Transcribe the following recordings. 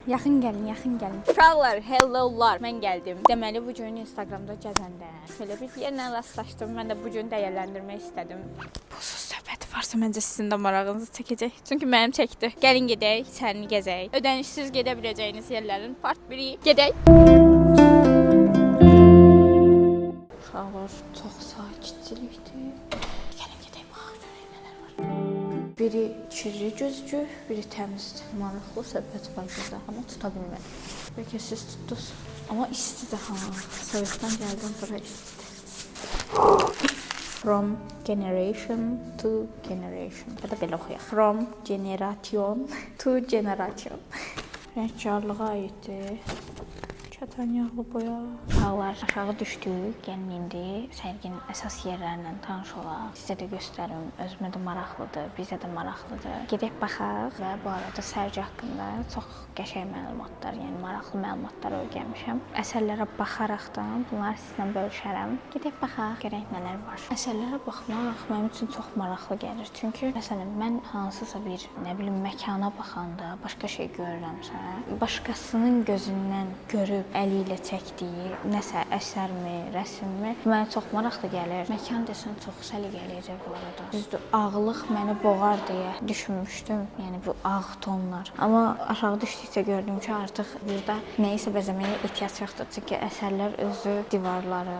Yaxın gəlin. Uşaqlar, hellolar. Mən gəldim. Deməli bu gün Instagramda gəzəndə belə bir yerlə rastlaşdım. Mən də bu gün dəyərləndirmək istədim. Bu söhbət varsa məncə sizin də marağınızı çəkəcək. Çünki mənim çəkdi. Gəlin gedək, içərini gəzək. Ödənişsiz gedə biləcəyiniz yerlərin part 1-i. Gedək. Uşaqlar çox sakitçilikdir. Gəlin gedək baxaq görək nələr var. Biri kirli gözcü, biri təmizdir. Maraqlı söhbət var burada, amma tuta bilmədim. Bəlkə siz tutdunuz. Amma istidir ha. Soyuqdan gəldim bura istidir. From generation to generation. Ya da belə oxuyaq. From generation to generation. Rəngkarlığa aiddir. Kətan yağlı boya. Uşaqlar, aşağı düşdük. Gəlin indi sərginin əsas yerlərindən tanış olaq. Sizə də göstərim. Özümə də maraqlıdır, bizə də maraqlıdır. Gedək baxaq və bu arada sərgi haqqında çox qəşəng məlumatlar, yəni maraqlı məlumatlar öyrənmişəm. Əsərlərə baxaraqdan bunları sizlə bölüşərəm. Gedək baxaq, görək nələr var. Əsərlərə baxmaq mənim üçün çox maraqlı gəlir. Çünki məsələn mən hansısa bir, məkana baxanda başqa şey görürəmsə, başqasının gözündən görüb əli ilə çəkdiyi nəsə əsərmi, rəsmmi mənə çox maraqlı gəlir. Məkan desən çox səliqəlidir bu arada. Düzdür, ağlıq məni boğar deyə düşünmüşdüm. Yəni bu ağ tonlar. Amma aşağı düşdükcə gördüm ki, artıq burada nəyisə bəzəməyə ehtiyac yoxdur. Çünki əsərlər özü divarları,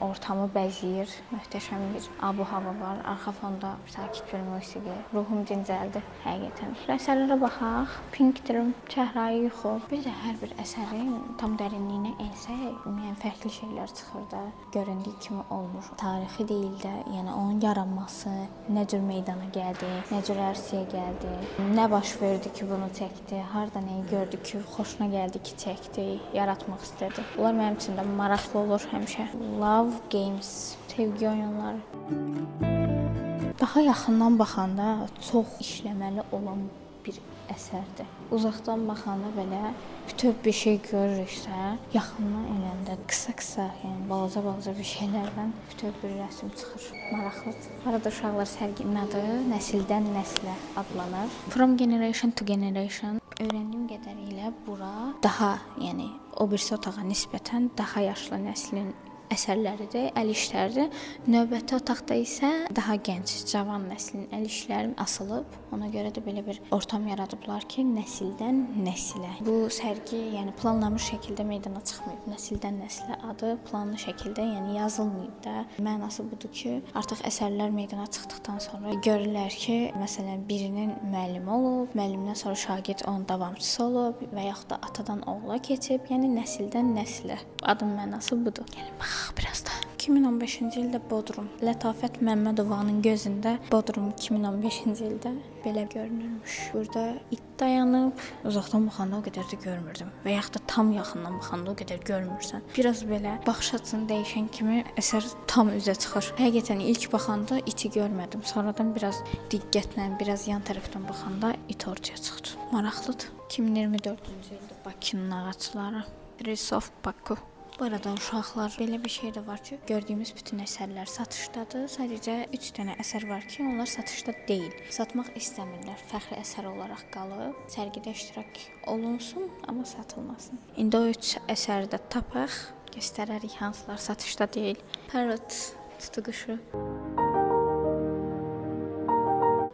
ortamı bəzəyir. Möhtəşəm bir abu-hava var. Arxa fonda sakit bir musiqi. Ruhum dincəldi həqiqətən. Əsərlərə baxaq. Pinkdir, çəhrayı yuxu. Bir də hər bir əsərin tam dərinliyinə ensək, yəni fərqli şeylər çıxır da, göründüyü kimi olmur. Tarixi deyil də, yəni onun yaranması, nə cür meydana gəldi, nə cür ərsəyə gəldi, nə baş verdi ki, bunu çəkdi, harda nəyi gördü ki, xoşuna gəldi ki, çəkdi, yaratmaq istədi. Bunlar mənim üçün də maraqlı olur həmişə. Love games, sevgi oyunları. Daha yaxından baxanda çox işləməli olan bir əsərdir. Uzaqdan baxanda belə bütöv bir şey görürüksə, yaxından eləndə qısa-qısa, yəni balaca bir şeylərdən bütöv bir rəsm çıxır. Maraqlıdır. Arada uşaqlar sərginin adı Nəsildən Nəslə adlanır. From generation to generation. Öyrəndiyim qədərilə bura daha, yəni o birisi otağa nisbətən daha yaşlı nəslin əsərləridir, əl işləridir. Növbəti otaqda isə daha gənc, cavan nəslin əl işləri asılıb. Ona görə də belə bir ortam yaradıblar ki, nəsildən nəsilə. Bu sərgi, yəni planlanmış şəkildə meydana çıxmayıb. Nəsildən nəsilə adı planlı şəkildə, yəni yazılmayıb da. Mənası budur ki, artıq əsərlər meydana çıxdıqdan sonra görürlər ki, məsələn, birinin müəllimi olub, müəllimdən sonra şagird onun davamçısı olub və yaxud da atadan oğula keçib, yəni nəsildən nəsilə. Adın mənası budur. Gəlin bax. Biraz da 2015-ci ildə Bodrum. Lətafət Məmmədovanın gözündə Bodrum 2015-ci ildə belə görünürmüş. Burada it dayanıb, uzaqdan baxanda o qədər də görmürdüm və yaxud da tam yaxından baxanda o qədər görmürsən. Biraz belə baxış açını dəyişən kimi əsər tam üzə çıxır. Həqiqətən ilk baxanda iti görmədim. Sonradan biraz diqqətlə, biraz yan tərəfdən baxanda it ortaya çıxdı. Maraqlıdır. 2024-cü ildə Bakının ağacları. Trees of Baku. Bu arada uşaqlar, belə bir şey də var ki, gördüyümüz bütün əsərlər satışdadır. Sadəcə 3 dənə əsər var ki, onlar satışda deyil. Satmaq istəmirlər, fəxri əsər olaraq qalıb. Sərgidə iştirak olunsun, amma satılmasın. İndi o 3 əsəri də tapaq, göstərərik hansılar satışda deyil. Parrot, tutuquşu.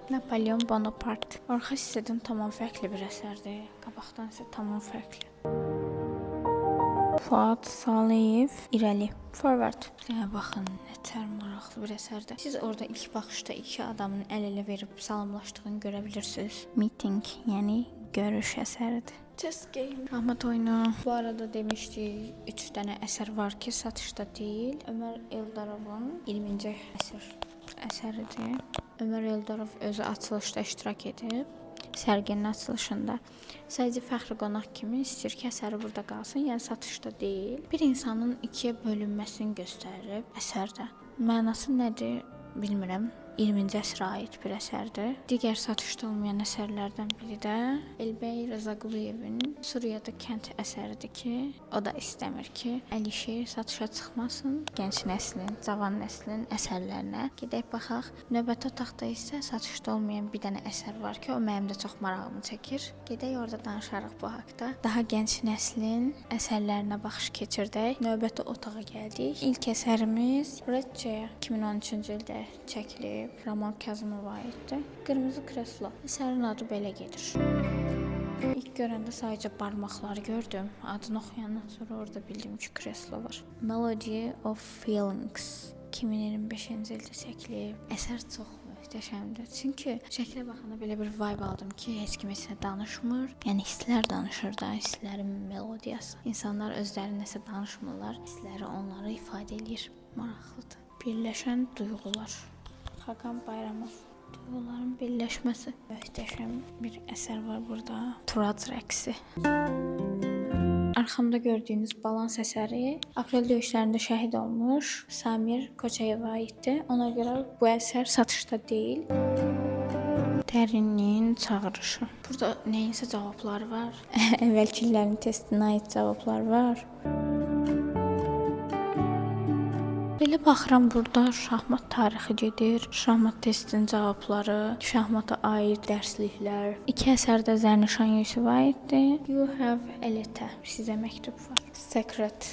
Napoleon Bonaparte. Arxa hissədən tamam fərqli bir əsərdir. Qabaqdan isə tamam fərqli. Fuad Saliyev, İrəli. Forward. Baxın, nətər maraqlı bir əsərdir. Siz orada ilk baxışda iki adamın əl-ələ verib salamlaşdığını görə bilirsiniz. Meeting, yəni görüş əsəridir. Chess game. Ahmet oyunu. Bu arada demişdik, 3 dənə əsər var ki, satışda deyil. Ömər Eldarovun 20-ci əsəridir. Ömər Eldarov özü açılışda iştirak edib. Sərginin açılışında. Sadəcə fəxri qonaq kimi istəyir ki, əsəri burada qalsın, yəni satışda deyil. Bir insanın ikiyə bölünməsini göstərir əsərdə. Mənası nədir bilmirəm. 20-ci əsrə aid bir əsərdir. Digər satışda olmayan əsərlərdən biri də Elbəy Rızaquluyevin Suriyada kənd əsəridir ki, o da istəmir ki, Əlişir satışa çıxmasın. Gənc nəslin, cavan nəslin əsərlərinə gedək baxaq. Növbəti otaqda isə satışda olmayan bir dənə əsər var ki, o mənim də çox marağımı çəkir. Gedək orada danışarıq bu haqqda. Daha gənc nəslin əsərlərinə baxış keçirdək. Növbəti otağa gəldik. İlk əsərimiz Redçaya 2013-cü ildə çəkilib. Raman Kazımova aiddir. Qırmızı kreslo. Əsərin adı belə gedir. İlk görəndə sadəcə barmaqları gördüm. Adını oxuyandan sonra orada bildim ki, kreslo var. Melody of Feelings 2025-ci ildə çəkilib. Əsər çox möhtəşəmdir. Çünki şəklə baxanda belə bir vibe aldım ki, heç kim heç nə danışmır. Yəni hisslər danışır da, hisslərin melodiyası. İnsanlar özləri nəsə danışmırlar, hissləri onları ifadə edir. Maraqlıdır. Birləşən duyğular. Xaqan Bayramov. Duyğuların birləşməsi. Möhtəşəm bir əsər var burada. Turac rəqsi. Arxamda gördüyünüz balans əsəri aprel döyüşlərində şəhid olmuş Samir Koçayeva aiddir. Ona görə bu əsər satışda deyil. Dərinliyin çağırışı. Burada nəyinsə cavabları var. Əvvəlkilərin testinə aid cavablar var. Belə baxıram, burada şahmat tarixi gedir, şahmat testinin cavabları, şahmata aid dərsliklər. İki əsərdə Zərnişan Yusifova aiddir. You have a letter. Sizə məktub var. Secret,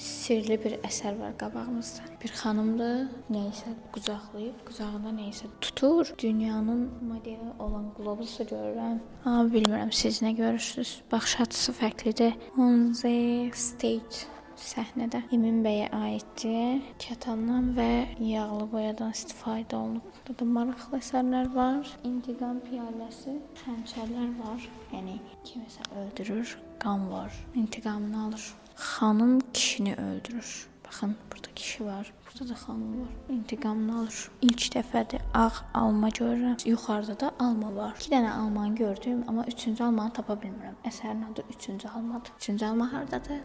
sirli bir əsər var qabağımızda. Bir xanımdır, nəysə qucaqlayıb, qucağında nəysə tutur. Dünyanın modeli olan qlobusu görürəm. Amma bilmirəm, siz nə görürsünüz? Baxış açısı fərqlidir. On the stage. Səhnədə Emin bəyə aiddir. Kətandan və yağlı boyadan istifadə olunub. Burada maraqlı əsərlər var. İntiqam piyaləsi, xəncərlər var. Yəni kimisə öldürür, qan var. İntiqamını alır. Xanım kişini öldürür. Baxın, burada kişi var. Burada da xanım var. İntiqamını alır. İlk dəfədir ağ alma görürəm. Yuxarıda da alma var. 2 dənə almanı gördüm, amma 3-cü almanı tapa bilmirəm. Əsərin adı 3-cü almadır. 3-cü alma hardadır?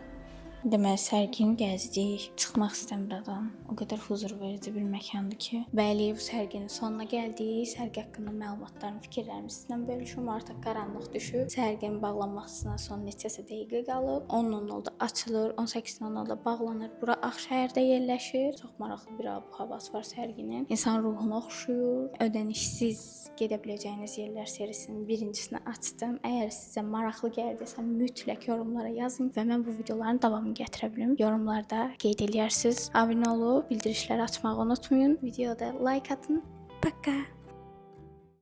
Deməli, sərgini gəzdik. Çıxmaq istəmirəm. O qədər huzur verici bir məkandır ki. Bəli, bu sərginin sonuna gəldik. Sərgi haqqında məlumatlarımı, fikirlərimi sizinlə bölüşüm. Artıq qaranlıq düşüb. Sərginin bağlanmasına son neçəsə dəqiqə qalıb. 10:00-da açılır, 18:00-da bağlanır. Bura Ağşəhərdə yerləşir. Çox maraqlı bir havası var sərginin. İnsan ruhunu oxşuyur. Ödənişsiz gedə biləcəyiniz yerlər serisinin birincisini açdım. Əgər sizə maraqlı gəldisə, mütləq yorumlara yazın və mən bu videoların davamını gətirə bilim. Yorumlarda qeyd eləyərsiniz. Abunə olub bildirişləri açmağı unutmayın. Videoda like atın. Пока.